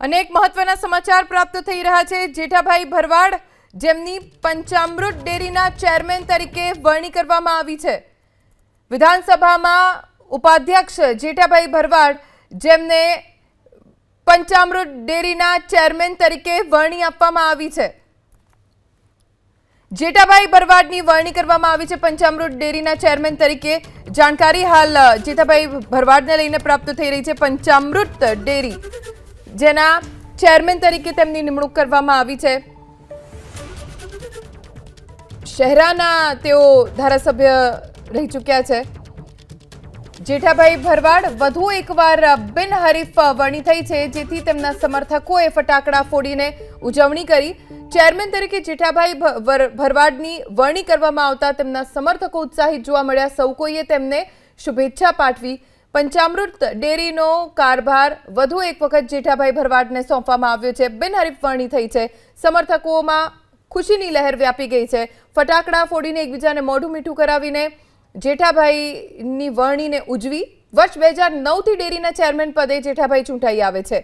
अनेक महत्वना समाचार प्राप्त थई रह्या छे। जेठाभाई भरवाड जेमनी पंचामृत डेरीना चेरमेन तरीके वरणी करवामां आवी छे। विधानसभामां उपाध्यक्ष जेठाभाई भरवाड जेमने पंचामृत डेरीना चेरमेन तरीके वरणी आपवामां आवी छे। जेठाभाई भरवाडनी वरणी करवामां आवी छे पंचामृत डेरीना चेरमेन तरीके। जानकारी हाल जेठाभाई भरवाडने लईने प्राप्त थई रही छे। पंचामृत डेरी जेना चेरमेन तरीके तेमनी निमणूक करवामां आवी छे। शहराना तेओ धारासभ्य रही चूक्या छे। जेठाभाई भरवाड वधु एकवार बिनहरीफ वरणी थई छे, जेथी तेमना समर्थकोए फटाकड़ा फोड़ीने उजवणी करी। चेरमेन तरीके जेठाभाई भरवाडनी वरणी करवामां आवता तेमना समर्थको उत्साहित जोवा मळ्या। सौ कोईए तेમને शुभेच्छा पाठवी। पंचामृत डेरीनो कारभार વધુ એક વખત જેઠાભાઈ ભરવાડને સોંપવામાં આવ્યો છે। બિનહરીફ વરણી થઈ છે। સમર્થકોમાં ખુશીની લહેર વ્યાપી ગઈ છે। ફટાકડા ફોડીને એકબીજાને મોઢું મીઠું કરાવીને જેઠાભાઈની વરણીને ઉજવી। વર્ષ 2009 થી ડેરીના ચેરમેન પદે જેઠાભાઈ ચૂંટાઈ આવે છે।